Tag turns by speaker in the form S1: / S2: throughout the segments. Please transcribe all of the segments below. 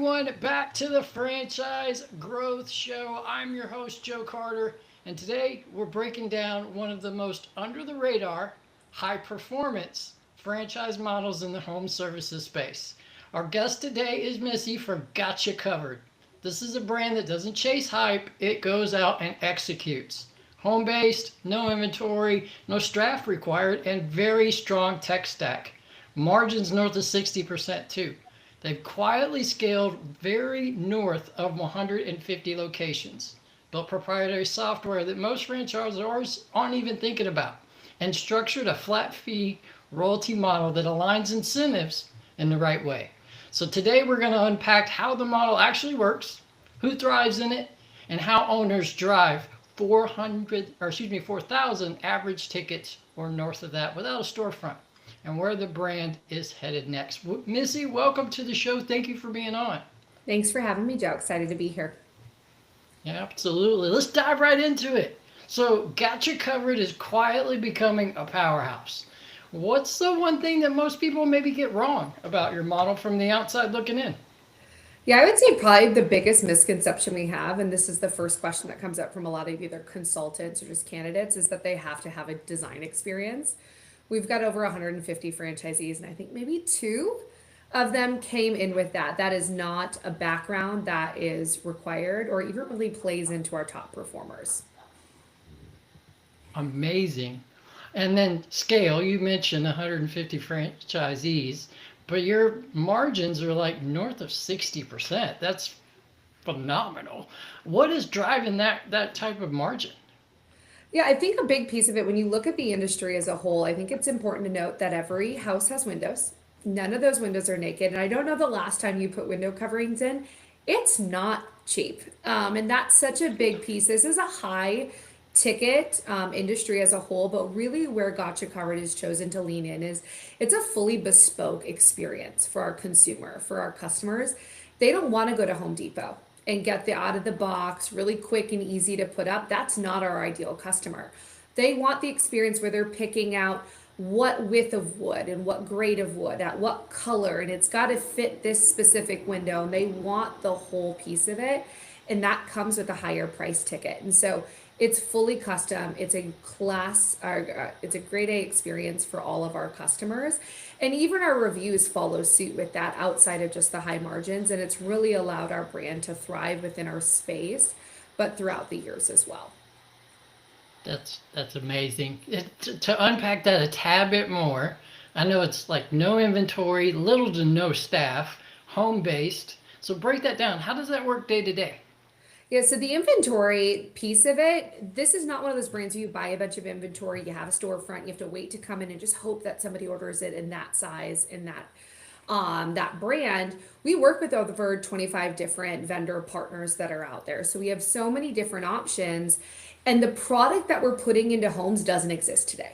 S1: everyone, back to the Franchise Growth Show. I'm your host, Joe Carter, and today we're breaking down one of the most under the radar, high performance franchise models in the home services space. Our guest today is Missy from Gotcha Covered. This is a brand that doesn't chase hype, it goes out and executes. Home based, no inventory, no staff required, and very strong tech stack. Margins north of 60% too. They've quietly scaled very north of 150 locations, built proprietary software that most franchisors aren't even thinking about, and structured a flat fee royalty model that aligns incentives in the right way. So today we're going to unpack how the model actually works, who thrives in it, and how owners drive 4,000 average tickets or north of that without a storefront, and where the brand is headed next. Missy, welcome to the show. Thank you for being on.
S2: Thanks for having me, Joe. Excited to be here.
S1: Yeah, absolutely. Let's dive right into it. So, Gotcha Covered is quietly becoming a powerhouse. What's the one thing that most people maybe get wrong about your model from the outside looking in?
S2: Yeah, I would say probably the biggest misconception we have, and this is the first question that comes up from a lot of either consultants or just candidates, is that they have to have a design experience. We've got over 150 franchisees, and I think maybe two of them came in with that. That is not a background that is required or even really plays into our top performers.
S1: Amazing. And then scale, you mentioned 150 franchisees, but your margins are like north of 60%. That's phenomenal. What is driving that type of margin?
S2: Yeah, I think a big piece of it, when you look at the industry as a whole, I think it's important to note that every house has windows. None of those windows are naked. And I don't know the last time you put window coverings in. It's not cheap. And that's such a big piece. This is a high ticket industry as a whole, but really where Gotcha Covered is chosen to lean in is it's a fully bespoke experience for our consumer, for our customers. They don't want to go to Home Depot and get the out of the box, really quick and easy to put up. That's not our ideal customer. They want the experience where they're picking out what width of wood and what grade of wood at what color, and it's got to fit this specific window, and they want the whole piece of it, and that comes with a higher price ticket. And so it's fully custom. It's a it's a grade A experience for all of our customers. And even our reviews follow suit with that outside of just the high margins. And it's really allowed our brand to thrive within our space, but throughout the years as well.
S1: That's amazing. To unpack that a tad bit more, I know it's like no inventory, little to no staff, home based. So break that down. How does that work day to day?
S2: Yeah, so the inventory piece of it, this is not one of those brands where you buy a bunch of inventory, you have a storefront, you have to wait to come in and just hope that somebody orders it in that size, in that brand. We work with over 25 different vendor partners that are out there. So we have so many different options, and the product that we're putting into homes doesn't exist today.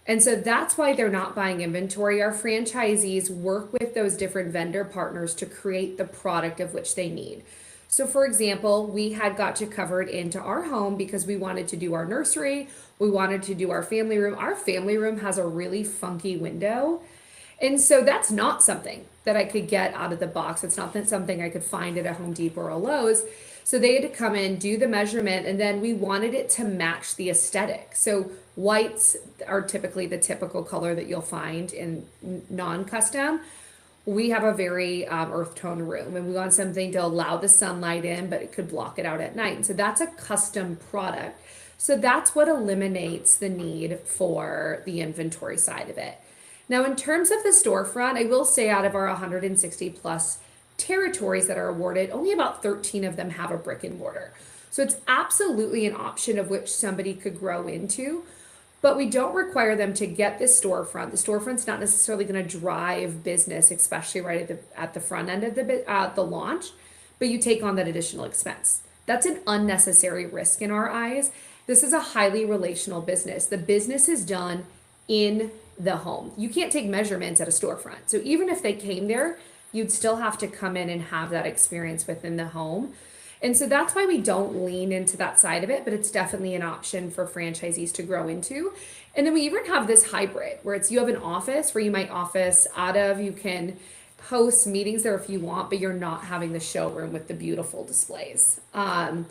S2: And so that's why they're not buying inventory. Our franchisees work with those different vendor partners to create the product of which they need. So for example, we had Gotcha Covered into our home because we wanted to do our nursery. We wanted to do our family room. Our family room has a really funky window. And so that's not something that I could get out of the box. It's not that something I could find at a Home Depot or a Lowe's. So they had to come in, do the measurement, and then we wanted it to match the aesthetic. So whites are typically the typical color that you'll find in non-custom. We have a very earth tone room, and we want something to allow the sunlight in, but it could block it out at night. And so that's a custom product. So that's what eliminates the need for the inventory side of it. Now, in terms of the storefront, I will say out of our 160 plus territories that are awarded, only about 13 of them have a brick and mortar. So it's absolutely an option of which somebody could grow into. But we don't require them to get this storefront. The storefront's not necessarily going to drive business, especially right at the front end of the launch. But you take on that additional expense. That's an unnecessary risk in our eyes. This is a highly relational business. The business is done in the home. You can't take measurements at a storefront. So even if they came there, you'd still have to come in and have that experience within the home. And so that's why we don't lean into that side of it, but it's definitely an option for franchisees to grow into. And then we even have this hybrid where it's you have an office where you might office out of, you can host meetings there if you want, but you're not having the showroom with the beautiful displays. And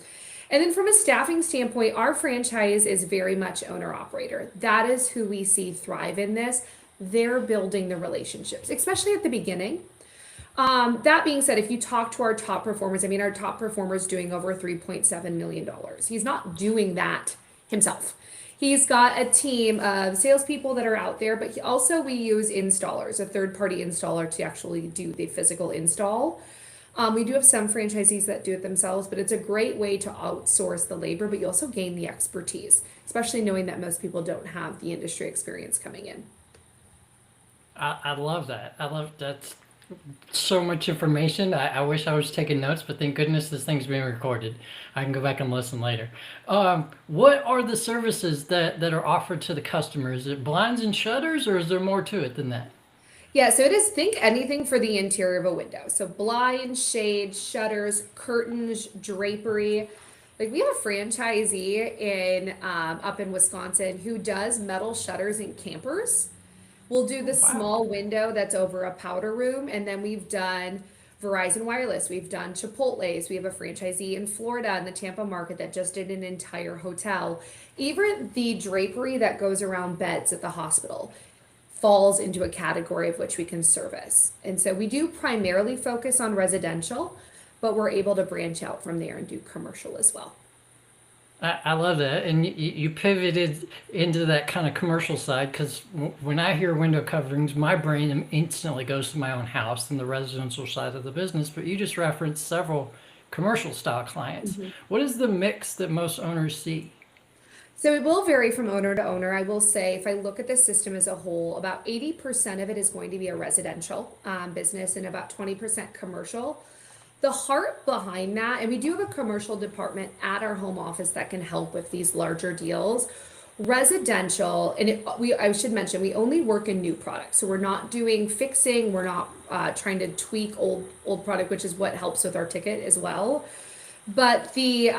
S2: then from a staffing standpoint, our franchise is very much owner operator. That is who we see thrive in this. They're building the relationships, especially at the beginning. That being said, if you talk to our top performers, I mean, our top performer is doing over $3.7 million. He's not doing that himself. He's got a team of salespeople that are out there, but we use installers, a third party installer to actually do the physical install. We do have some franchisees that do it themselves, but it's a great way to outsource the labor, but you also gain the expertise, especially knowing that most people don't have the industry experience coming in.
S1: I love that. I love that. So much information. I wish I was taking notes, but thank goodness this thing's being recorded. I can go back and listen later. What are the services that are offered to the customer? Is it blinds and shutters, or is there more to it than that?
S2: Yeah, so it is think anything for the interior of a window. So blinds, shades, shutters, curtains, drapery. Like we have a franchisee in up in Wisconsin who does metal shutters in campers. We'll do the
S1: Wow.
S2: small window that's over a powder room, and then we've done Verizon Wireless, we've done Chipotle's, we have a franchisee in Florida in the Tampa market that just did an entire hotel. Even the drapery that goes around beds at the hospital falls into a category of which we can service. And so we do primarily focus on residential, but we're able to branch out from there and do commercial as well.
S1: I love that. And you pivoted into that kind of commercial side because when I hear window coverings, my brain instantly goes to my own house and the residential side of the business. But you just referenced several commercial style clients.
S2: Mhm.
S1: What is the mix that most owners see?
S2: So it will vary from owner to owner. I will say, if I look at the system as a whole, about 80% of it is going to be a residential business and about 20% commercial. The heart behind that, and we do have a commercial department at our home office that can help with these larger deals. Residential, and I should mention, we only work in new products, so we're not doing fixing. We're not trying to tweak old product, which is what helps with our ticket as well. But the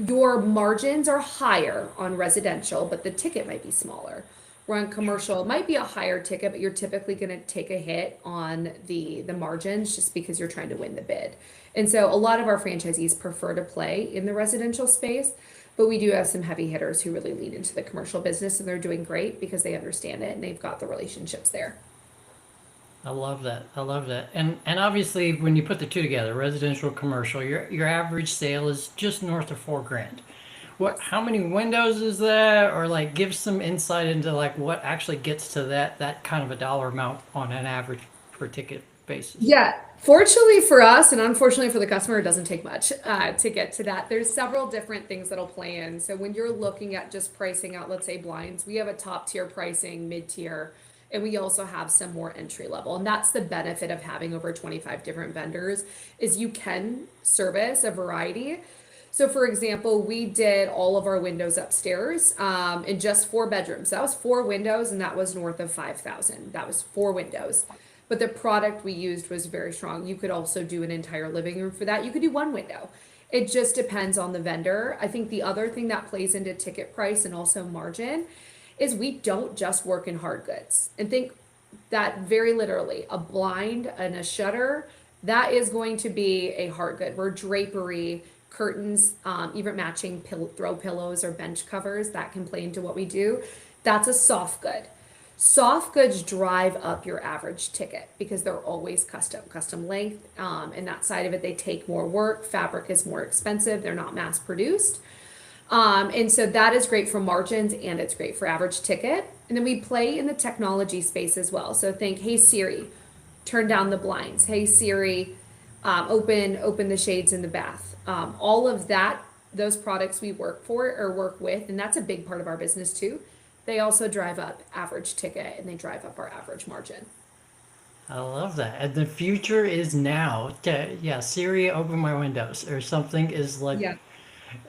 S2: your margins are higher on residential, but the ticket might be smaller. Where on commercial, it might be a higher ticket, but you're typically going to take a hit on the margins just because you're trying to win the bid. And so a lot of our franchisees prefer to play in the residential space, but we do have some heavy hitters who really lean into the commercial business, and they're doing great because they understand it and they've got the relationships there.
S1: I love that. I love that. And obviously when you put the two together, residential, commercial, your average sale is just north of 4 grand. What,
S2: Yes.
S1: how many windows is that? Or like give some insight into like what actually gets to that kind of a dollar amount on an average per ticket basis.
S2: Yeah, fortunately for us, and unfortunately for the customer, it doesn't take much to get to that. There's several different things that'll play in. So when you're looking at just pricing out, let's say blinds, we have a top tier pricing, mid tier, and we also have some more entry level. And that's the benefit of having over 25 different vendors is you can service a variety. So for example, we did all of our windows upstairs in just 4 bedrooms. That was 4 windows, and that was north of 5,000. That was 4 windows. But the product we used was very strong. You could also do an entire living room for that. You could do 1 window. It just depends on the vendor. I think the other thing that plays into ticket price and also margin is we don't just work in hard goods. And think that very literally, a blind and a shutter, that is going to be a hard good. Where drapery, curtains, even matching throw pillows or bench covers, that can play into what we do. That's a soft good. Soft goods drive up your average ticket because they're always custom length, and that side of it, they take more work. Fabric is more expensive. They're not mass produced. And so that is great for margins and it's great for average ticket. And then we play in the technology space as well. So think, hey Siri, turn down the blinds. Hey Siri, open the shades in the bath. All of that, those products we work for or work with, and that's a big part of our business too. They also drive up average ticket and they drive up our average margin.
S1: I love that. And the future is now. Yeah, Siri, open my windows or something is like,
S2: Yeah.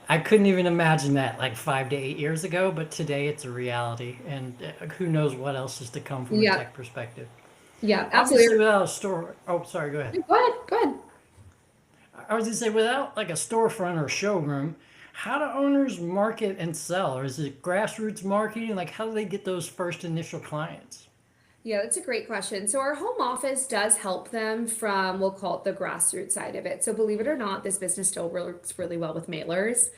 S1: I couldn't even imagine that like 5 to 8 years ago, but today it's a reality. And who knows what else is to come from a
S2: Yeah.
S1: tech perspective.
S2: Yeah,
S1: Obviously,
S2: absolutely.
S1: without a store. Oh, sorry, go ahead.
S2: Go ahead. Go ahead.
S1: I was going to say, without like a storefront or showroom, how do owners market and sell? Or is it grassroots marketing? Like, how do they get those first initial clients?
S2: Yeah, that's a great question. So our home office does help them from, we'll call it the grassroots side of it. So believe it or not, this business still works really well with mailers.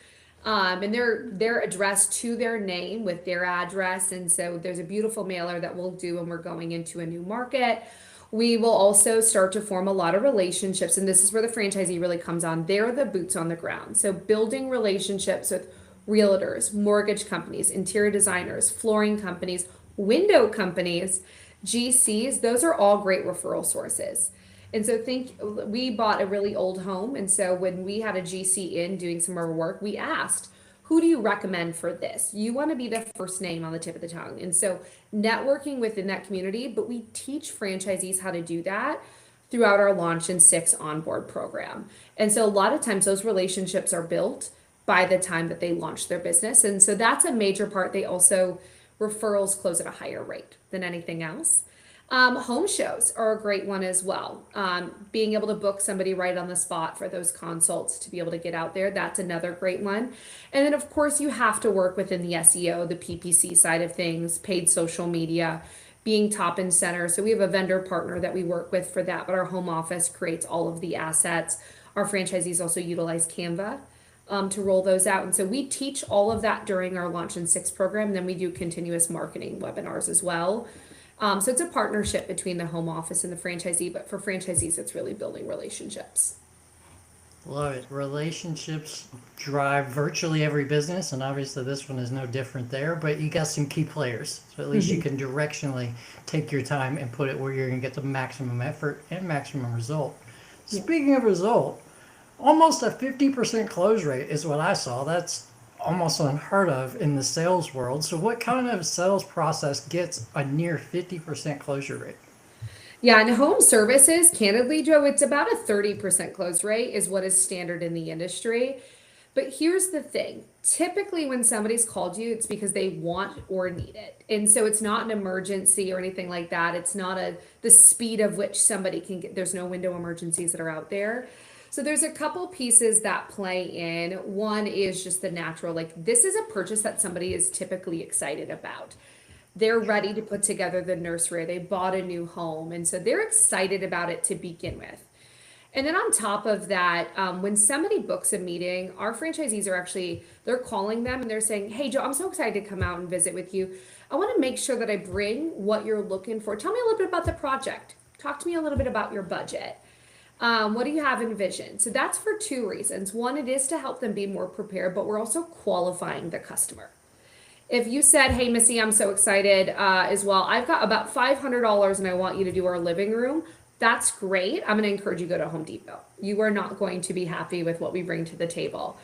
S2: And they're addressed to their name with their address. And so there's a beautiful mailer that we'll do when we're going into a new market. We will also start to form a lot of relationships, and this is where the franchisee really comes on. They're the boots on the ground. So building relationships with realtors, mortgage companies, interior designers, flooring companies, window companies, GCs, those are all great referral sources. And so think we bought a really old home. And so when we had a GC in doing some of our work, we asked, who do you recommend for this? You want to be the first name on the tip of the tongue. And so networking within that community, but we teach franchisees how to do that throughout our Launch in 6 onboard program. And so a lot of times those relationships are built by the time that they launch their business. And so that's a major part. They also, referrals close at a higher rate than anything else. Home shows are a great one as well. Being able to book somebody right on the spot for those consults to be able to get out there, that's another great one. And then, of course, you have to work within the SEO, the PPC side of things, paid social media, being top and center. So we have a vendor partner that we work with for that, but our home office creates all of the assets. Our franchisees also utilize Canva to roll those out. And so we teach all of that during our Launch in 6 program. And then we do continuous marketing webinars as well. So it's a partnership between the home office and the franchisee, but for franchisees, it's really building relationships.
S1: Love it. Relationships drive virtually every business, and obviously this one is no different there, but you got some key players. So at least you can directionally take your time and put it where you're going to get the maximum effort and maximum result.
S2: Yeah.
S1: Speaking of result, almost a 50% close rate is what I saw. That's almost unheard of in the sales world. So what kind of sales process gets a near 50% closure rate?
S2: Yeah, and home services, candidly, Joe, it's about a 30% close rate is what is standard in the industry. But here's the thing. Typically, when somebody's called you, it's because they want or need it. And so it's not an emergency or anything like that. It's not the speed of which somebody can get, there's no window emergencies that are out there. So there's a couple pieces that play in. One is just the natural, like this is a purchase that somebody is typically excited about. They're ready to put together the nursery. They bought a new home. And so they're excited about it to begin with. And then on top of that, when somebody books a meeting, our franchisees are actually, they're calling them and they're saying, hey, Joe, I'm so excited to come out and visit with you. I want to make sure that I bring what you're looking for. Tell me a little bit about the project. Talk to me a little bit about your budget. What do you have in vision? So that's for 2 reasons. One, it is to help them be more prepared, but we're also qualifying the customer. If you said, hey, Missy, I'm so excited as well. I've got about $500 and I want you to do our living room. That's great. I'm going to encourage you to go to Home Depot. You are not going to be happy with what we bring to the table.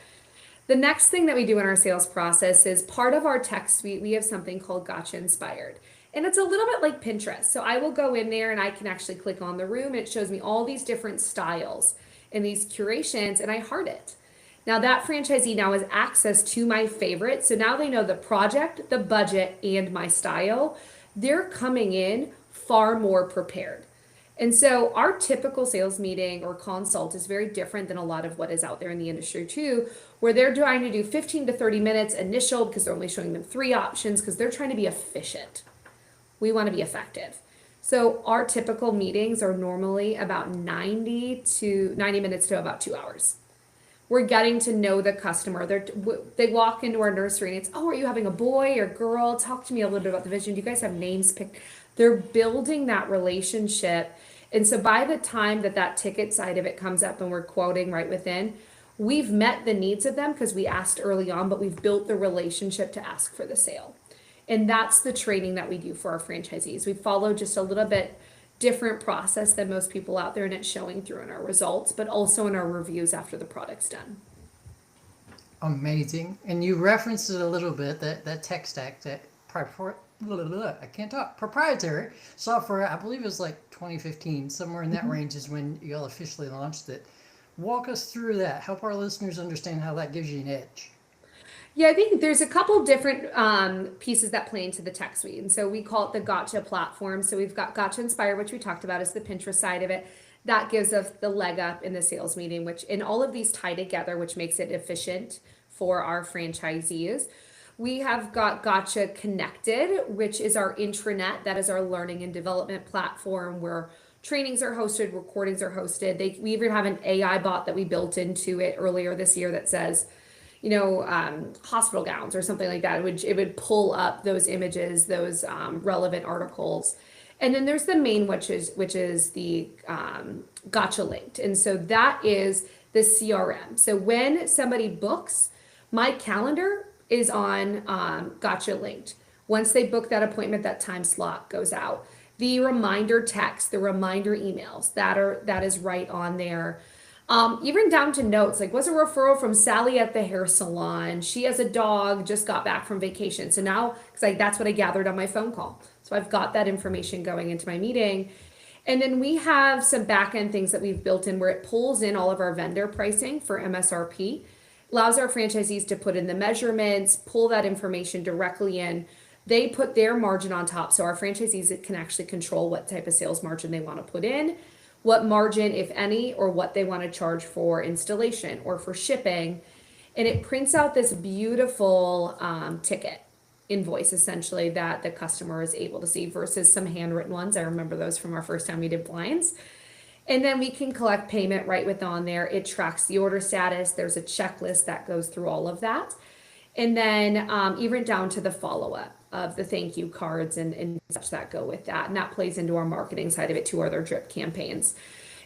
S2: The next thing that we do in our sales process is part of our tech suite, we have something called Gotcha Inspired. And it's a little bit like Pinterest. So I will go in there and I can actually click on the room and it shows me all these different styles and these curations and I heart it. Now that franchisee now has access to my favorite. So now they know the project, the budget, and my style. They're coming in far more prepared. And so our typical sales meeting or consult is very different than a lot of what is out there in the industry too, where they're trying to do 15 to 30 minutes initial because they're only showing them 3 options because they're trying to be efficient. We want to be effective. So our typical meetings are normally about 90 minutes to about 2 hours. We're getting to know the customer. They walk into our nursery and it's, oh, are you having a boy or girl? Talk to me a little bit about the vision. Do you guys have names picked? They're building that relationship. And so by the time that ticket side of it comes up and we're quoting right within, we've met the needs of them because we asked early on, but we've built the relationship to ask for the sale. And that's the training that we do for our franchisees. We follow just a little bit different process than most people out there, and it's showing through in our results, but also in our reviews after the product's done.
S1: Amazing. And you referenced it a little bit, that tech stack, that proprietary software, I believe it was like 2015, somewhere in that range is when you all officially launched it. Walk us through that. Help our listeners understand how that gives you an edge.
S2: Yeah, I think there's a couple different pieces that play into the tech suite. And so we call it the Gotcha platform. So we've got Gotcha Inspire, which we talked about is the Pinterest side of it. That gives us the leg up in the sales meeting, which in all of these tie together, which makes it efficient for our franchisees. We have got Gotcha Connected, which is our intranet. That is our learning and development platform where trainings are hosted, recordings are hosted. We even have an AI bot that we built into it earlier this year that says, hospital gowns or something like that, which it would pull up those images, those relevant articles. And then there's the main, which is the Gotcha linked. And so that is the CRM. So when somebody books, my calendar is on Gotcha linked. Once they book that appointment, that time slot goes out. The reminder text, the reminder emails, that is right on there. Even down to notes, like was a referral from Sally at the hair salon. She has a dog, just got back from vacation. So now, because that's what I gathered on my phone call. So I've got that information going into my meeting. And then we have some back end things that we've built in where it pulls in all of our vendor pricing for MSRP, allows our franchisees to put in the measurements, pull that information directly in. They put their margin on top. So our franchisees can actually control what type of sales margin they want to put in, what margin, if any, or what they want to charge for installation or for shipping. And it prints out this beautiful ticket invoice, essentially, that the customer is able to see versus some handwritten ones. I remember those from our first time we did blinds. And then we can collect payment right with on there. It tracks the order status. There's a checklist that goes through all of that. And then even down to the follow-up of the thank you cards and such that go with that. And that plays into our marketing side of it too, other drip campaigns.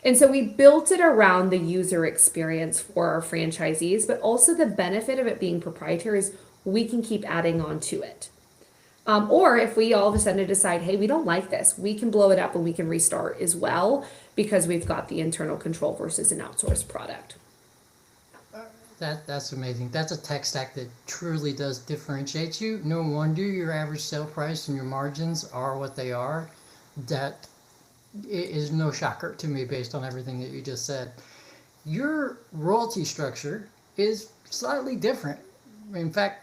S2: And so we built it around the user experience for our franchisees, but also the benefit of it being proprietary is we can keep adding on to it. Or if we all of a sudden decide, hey, we don't like this, we can blow it up and we can restart as well because we've got the internal control versus an outsourced product.
S1: That's amazing. That's a tech stack that truly does differentiate you. No wonder your average sale price and your margins are what they are. That is no shocker to me based on everything that you just said. Your royalty structure is slightly different. In fact,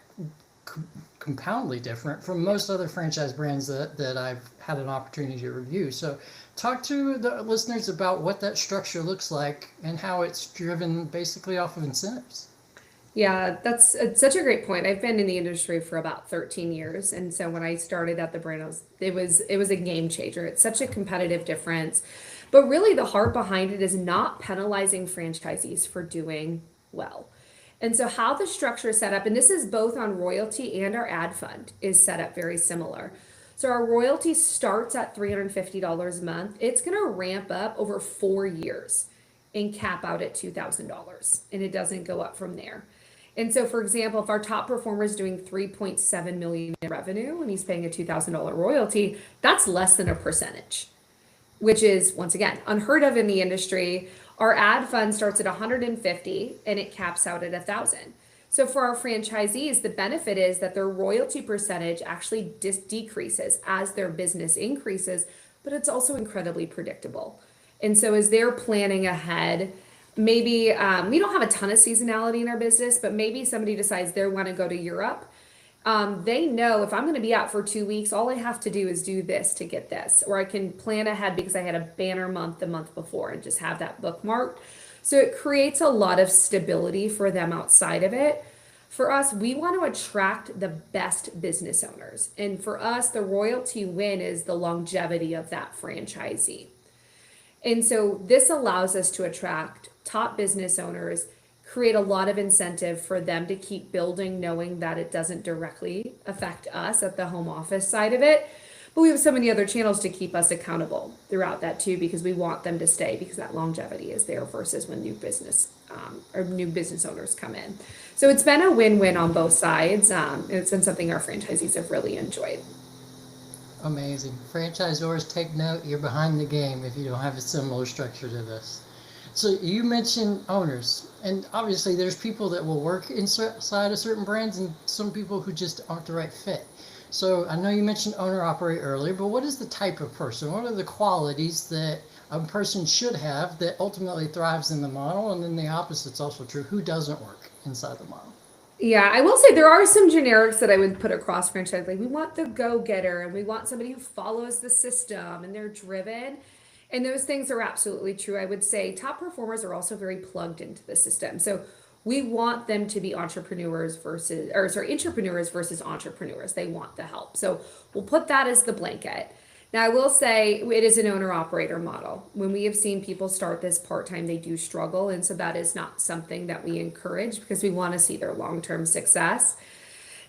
S1: compoundly different from most other franchise brands that I've had an opportunity to review. So talk to the listeners about what that structure looks like and how it's driven basically off of incentives.
S2: Yeah, that's such a great point. I've been in the industry for about 13 years. And so when I started at the brand, it was a game changer. It's such a competitive difference. But really the heart behind it is not penalizing franchisees for doing well. And so how the structure is set up, and this is both on royalty and our ad fund, is set up very similar. So our royalty starts at $350 a month. It's going to ramp up over 4 years and cap out at $2,000. And it doesn't go up from there. And so, for example, if our top performer is doing $3.7 million in revenue and he's paying a $2,000 royalty, that's less than a percentage, which is, once again, unheard of in the industry. Our ad fund starts at 150 and it caps out at 1,000. So for our franchisees, the benefit is that their royalty percentage actually decreases as their business increases, but it's also incredibly predictable. And so as they're planning ahead, maybe we don't have a ton of seasonality in our business, but maybe somebody decides they want to go to Europe. They know if I'm going to be out for 2 weeks, all I have to do is do this to get this, or I can plan ahead because I had a banner month the month before and just have that bookmarked. So it creates a lot of stability for them outside of it. For us, we want to attract the best business owners. And for us, the royalty win is the longevity of that franchisee. And so this allows us to attract top business owners, create a lot of incentive for them to keep building, knowing that it doesn't directly affect us at the home office side of it. But we have so many other channels to keep us accountable throughout that too, because we want them to stay, because that longevity is there versus when new business owners come in. So it's been a win-win on both sides. It's been something our franchisees have really enjoyed.
S1: Amazing. Franchisors, take note, you're behind the game if you don't have a similar structure to this. So you mentioned owners, and obviously there's people that will work inside of certain brands and some people who just aren't the right fit. So I know you mentioned owner-operator earlier, but what is the type of person? What are the qualities that a person should have that ultimately thrives in the model? And then the opposite's also true. Who doesn't work inside the model?
S2: Yeah, I will say there are some generics that I would put across franchise. Like we want the go-getter and we want somebody who follows the system and they're driven. And those things are absolutely true. I would say top performers are also very plugged into the system. So We want them to be entrepreneurs versus entrepreneurs. They want the help. So we'll put that as the blanket. Now, I will say it is an owner operator model. When we have seen people start this part time, they do struggle. And so that is not something that we encourage because we want to see their long term success.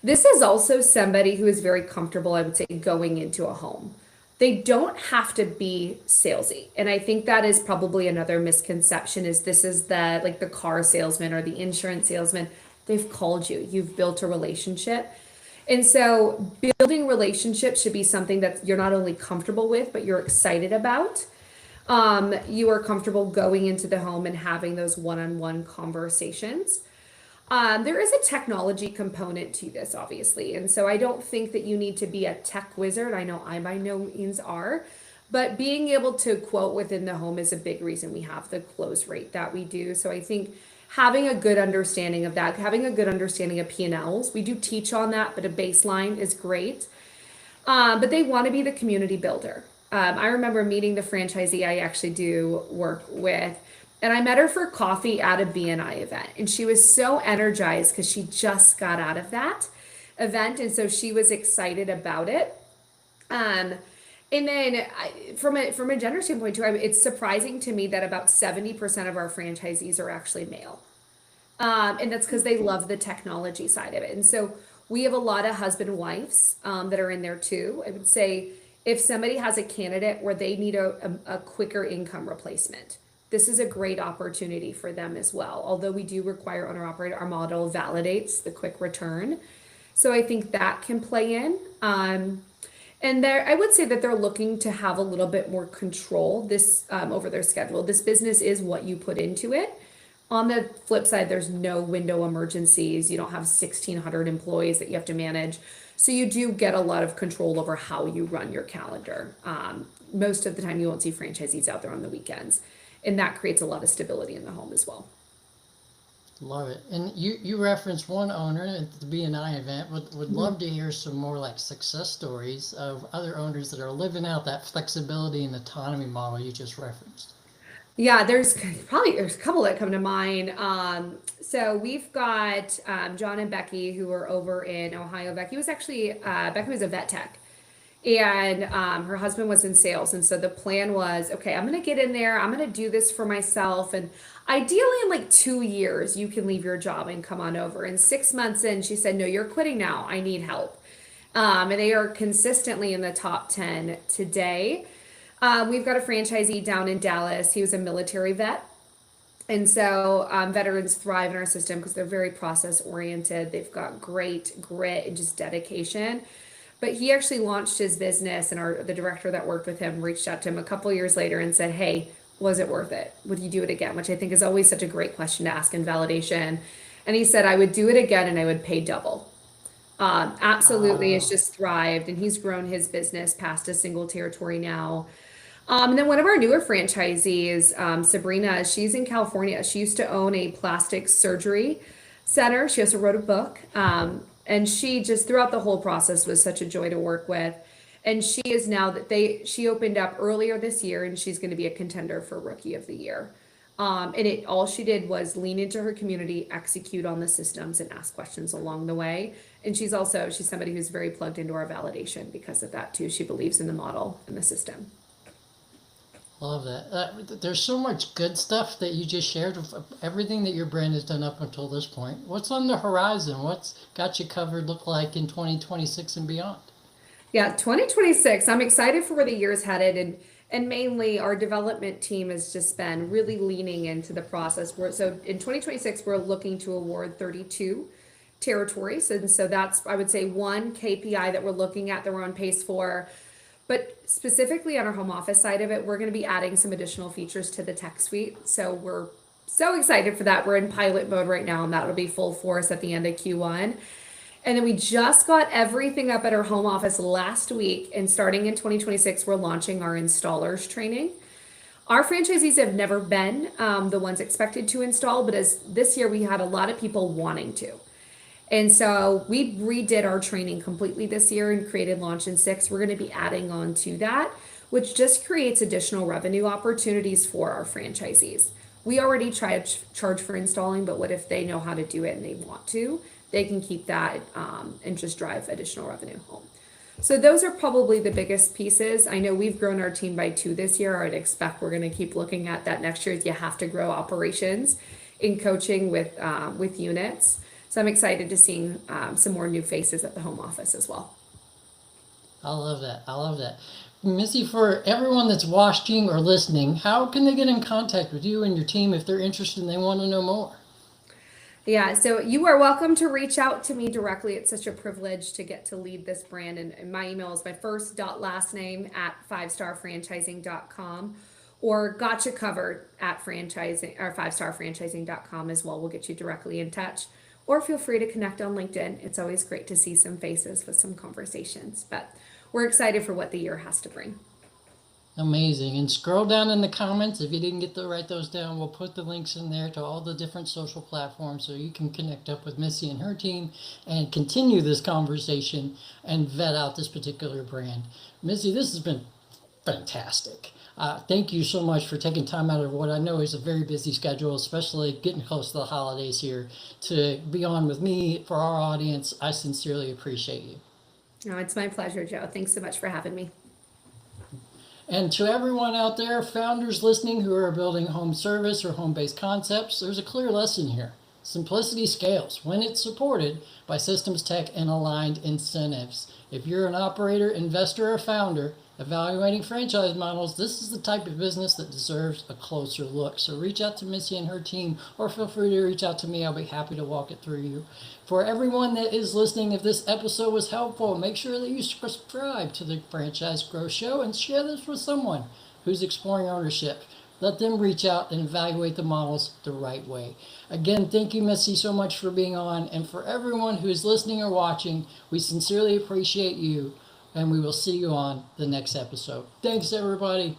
S2: This is also somebody who is very comfortable, I would say, going into a home. They don't have to be salesy. And I think that is probably another misconception is this is the like the car salesman or the insurance salesman. They've called you. You've built a relationship. And so building relationships should be something that you're not only comfortable with, but you're excited about. You are comfortable going into the home and having those one-on-one conversations. There is a technology component to this, obviously. And so I don't think that you need to be a tech wizard. I know I by no means are, but being able to quote within the home is a big reason we have the close rate that we do. So I think having a good understanding of that, having a good understanding of P&Ls, we do teach on that, but a baseline is great. But they want to be the community builder. I remember meeting the franchisee I actually do work with, and I met her for coffee at a BNI event. And she was so energized because she just got out of that event. And so she was excited about it. And then from a gender standpoint too, it's surprising to me that about 70% of our franchisees are actually male. And that's because they love the technology side of it. And so we have a lot of husband and wives that are in there too. I would say if somebody has a candidate where they need a quicker income replacement, this is a great opportunity for them as well. Although we do require owner operator, our model validates the quick return. So I think that can play in. And I would say that they're looking to have a little bit more control over their schedule. This business is what you put into it. On the flip side, there's no window emergencies. You don't have 1,600 employees that you have to manage. So you do get a lot of control over how you run your calendar. Most of the time, you won't see franchisees out there on the weekends. And that creates a lot of stability in the home as well.
S1: Love it. And you referenced one owner at the BNI event. Would love to hear some more like success stories of other owners that are living out that flexibility and autonomy model you just referenced.
S2: Yeah, there's a couple that come to mind. So we've got John and Becky who are over in Ohio. Becky was a vet tech. And her husband was in sales. And so the plan was, okay, I'm going to get in there. I'm going to do this for myself. And ideally in like 2 years, you can leave your job and come on over. And 6 months in, she said, no, you're quitting now. I need help. And they are consistently in the top 10 today. We've got a franchisee down in Dallas. He was a military vet. And so veterans thrive in our system because they're very process oriented. They've got great grit and just dedication. But he actually launched his business, and the director that worked with him reached out to him a couple of years later and said, hey, was it worth it? Would you do it again? Which I think is always such a great question to ask in validation. And he said, I would do it again and I would pay double. Absolutely, it's just thrived, and he's grown his business past a single territory now. And then one of our newer franchisees, Sabrina, she's in California. She used to own a plastic surgery center. She also wrote a book. And she just throughout the whole process was such a joy to work with. And she is now she opened up earlier this year, and she's going to be a contender for Rookie of the Year. And all she did was lean into her community, execute on the systems, and ask questions along the way. And she's somebody who's very plugged into our validation because of that too. She believes in the model and the system.
S1: Love that. There's so much good stuff that you just shared of everything that your brand has done up until this point. What's on the horizon? What's got you covered look like in 2026 and beyond?
S2: Yeah, 2026. I'm excited for where the year's headed, and mainly our development team has just been really leaning into the process. So in 2026, we're looking to award 32 territories. And so that's, I would say, one KPI that we're looking at that we're on pace for. But specifically on our home office side of it, we're going to be adding some additional features to the tech suite. So we're so excited for that. We're in pilot mode right now, and that will be full force at the end of Q1. And then we just got everything up at our home office last week. And starting in 2026, we're launching our installers training. Our franchisees have never been the ones expected to install, but as this year we had a lot of people wanting to. And so we redid our training completely this year and created Launch in 6. We're going to be adding on to that, which just creates additional revenue opportunities for our franchisees. we already charge for installing, but what if they know how to do it and they want to? They can keep that and just drive additional revenue home. So those are probably the biggest pieces. I know we've grown our team by 2 this year. I'd expect we're going to keep looking at that next year. You have to grow operations in coaching with units. So I'm excited to see some more new faces at the home office as well.
S1: I love that. I love that. Missy, for everyone that's watching or listening, how can they get in contact with you and your team if they're interested and they want to know more?
S2: Yeah, so you are welcome to reach out to me directly. It's such a privilege to get to lead this brand. And my email is my first dot last name at 5starfranchising.com, or gotcha covered at franchising or 5starfranchising.com as well. We'll get you directly in touch. Or feel free to connect on LinkedIn. It's always great to see some faces with some conversations. But we're excited for what the year has to bring.
S1: Amazing. And scroll down in the comments. If you didn't get to write those down, we'll put the links in there to all the different social platforms so you can connect up with Missy and her team and continue this conversation and vet out this particular brand. Missy, this has been fantastic. Thank you so much for taking time out of what I know is a very busy schedule, especially getting close to the holidays here, to be on with me for our audience. I sincerely appreciate you.
S2: No, it's my pleasure, Joe. Thanks so much for having me.
S1: And to everyone out there, founders listening who are building home service or home-based concepts, there's a clear lesson here. Simplicity scales when it's supported by systems tech and aligned incentives. If you're an operator, investor, or founder evaluating franchise models, this is the type of business that deserves a closer look. So reach out to Missy and her team, or feel free to reach out to me. I'll be happy to walk it through you. For everyone that is listening, if this episode was helpful, make sure that you subscribe to the Franchise Growth Show and share this with someone who's exploring ownership. Let them reach out and evaluate the models the right way. Again, thank you, Missy, so much for being on. And for everyone who is listening or watching, we sincerely appreciate you. And we will see you on the next episode. Thanks, everybody.